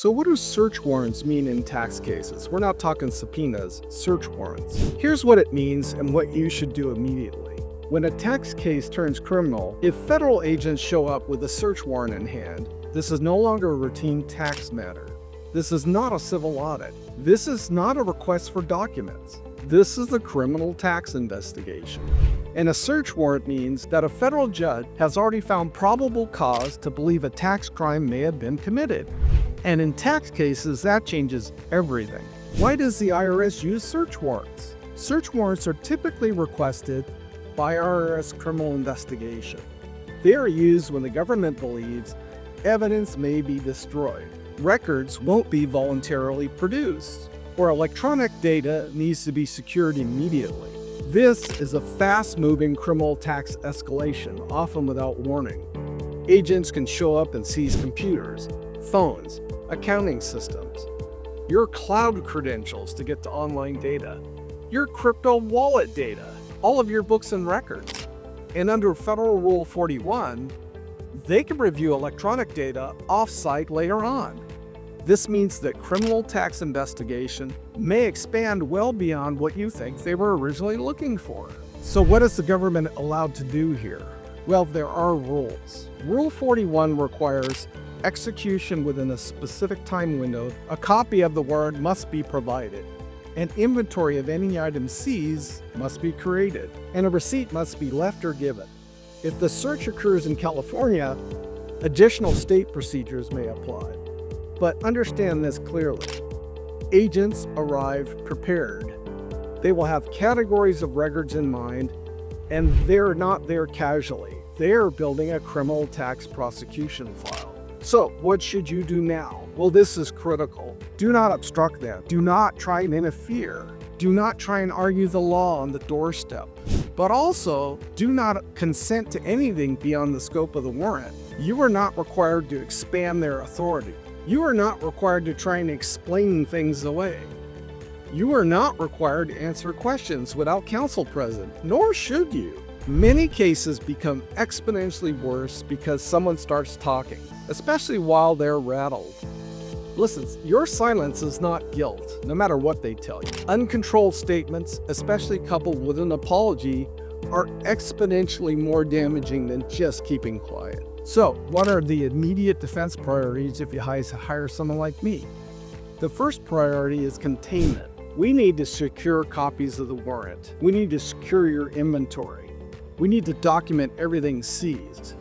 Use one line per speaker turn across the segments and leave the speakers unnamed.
So what do search warrants mean in tax cases? We're not talking subpoenas, search warrants. Here's what it means and what you should do immediately. When a tax case turns criminal, if federal agents show up with a search warrant in hand, this is no longer a routine tax matter. This is not a civil audit. This is not a request for documents. This is a criminal tax investigation. And a search warrant means that a federal judge has already found probable cause to believe a tax crime may have been committed. And in tax cases, that changes everything. Why does the IRS use search warrants? Search warrants are typically requested by IRS Criminal Investigation. They are used when the government believes evidence may be destroyed, records won't be voluntarily produced, or electronic data needs to be secured immediately. This is a fast-moving criminal tax escalation, often without warning. Agents can show up and seize computers, phones, accounting systems, your cloud credentials to get to online data, your crypto wallet data, all of your books and records. And under Federal Rule 41, they can review electronic data off-site later on. This means that criminal tax investigation may expand well beyond what you think they were originally looking for. So what is the government allowed to do here? Well, there are rules. Rule 41 requires execution within a specific time window. A copy of the warrant must be provided. An inventory of any item seized must be created, and a receipt must be left or given. If the search occurs in California, additional state procedures may apply. But understand this clearly. Agents arrive prepared. They will have categories of records in mind, and they're not there casually. They're building a criminal tax prosecution file. So what should you do now? Well, this is critical. Do not obstruct them. Do not try and interfere. Do not try and argue the law on the doorstep. But also, do not consent to anything beyond the scope of the warrant. You are not required to expand their authority. You are not required to try and explain things away. You are not required to answer questions without counsel present, nor should you. Many cases become exponentially worse because someone starts talking, especially while they're rattled. Listen, your silence is not guilt, no matter what they tell you. Uncontrolled statements, especially coupled with an apology, are exponentially more damaging than just keeping quiet. So, what are the immediate defense priorities if you hire someone like me? The first priority is containment. We need to secure copies of the warrant. We need to secure your inventory. We need to document everything seized.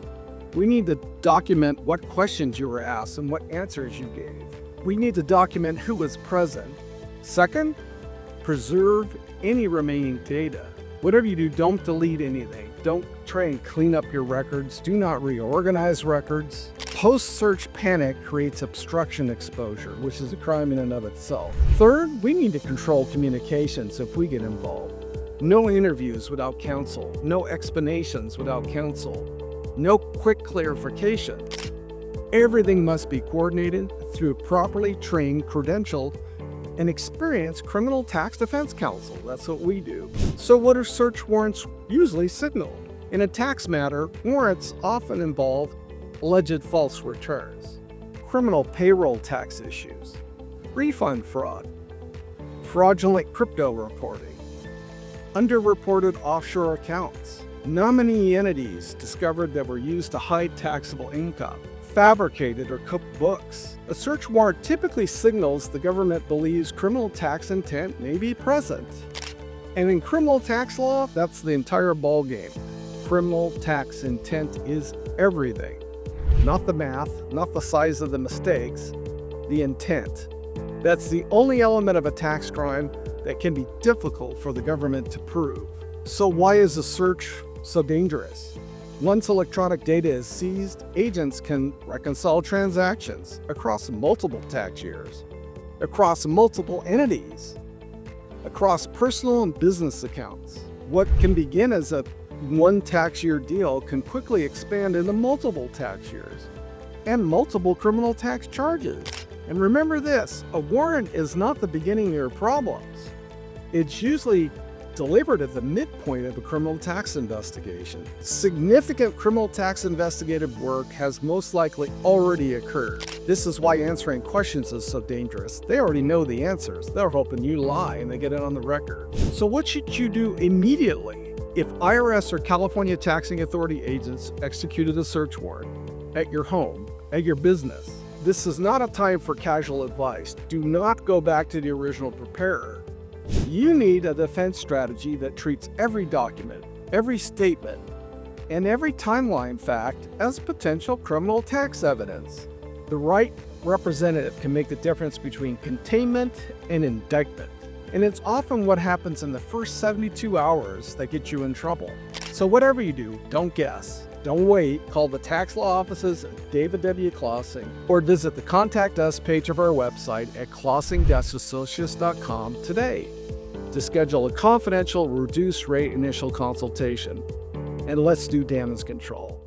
We need to document what questions you were asked and what answers you gave. We need to document who was present. Second, preserve any remaining data. Whatever you do, don't delete anything. Don't try and clean up your records. Do not reorganize records. Post-search panic creates obstruction exposure, which is a crime in and of itself. Third, we need to control communications if we get involved. No interviews without counsel. No explanations without counsel. No quick clarifications. Everything must be coordinated through a properly trained, credentialed, and experienced criminal tax defense counsel. That's what we do. So what do search warrants usually signal? In a tax matter, warrants often involve alleged false returns, criminal payroll tax issues, refund fraud, fraudulent crypto reporting, underreported offshore accounts, nominee entities discovered that were used to hide taxable income, fabricated or cooked books. A search warrant typically signals the government believes criminal tax intent may be present. And in criminal tax law, that's the entire ballgame. Criminal tax intent is everything. Not the math, not the size of the mistakes, the intent. That's the only element of a tax crime that can be difficult for the government to prove. So why is a search so dangerous? Once electronic data is seized, agents can reconcile transactions across multiple tax years, across multiple entities, across personal and business accounts. What can begin as a one tax year deal can quickly expand into multiple tax years and multiple criminal tax charges. And remember this, a warrant is not the beginning of your problems. It's usually delivered at the midpoint of a criminal tax investigation. Significant criminal tax investigative work has most likely already occurred. This is why answering questions is so dangerous. They already know the answers. They're hoping you lie and they get it on the record. So what should you do immediately? If IRS or California Taxing Authority agents executed a search warrant at your home, at your business, this is not a time for casual advice. Do not go back to the original preparer. You need a defense strategy that treats every document, every statement, and every timeline fact as potential criminal tax evidence. The right representative can make the difference between containment and indictment. And it's often what happens in the first 72 hours that gets you in trouble. So whatever you do, don't guess. Don't wait. Call the tax law offices of David W. Clausing or visit the Contact Us page of our website at clausing-associates.com today to schedule a confidential, reduced rate initial consultation. And let's do damage control.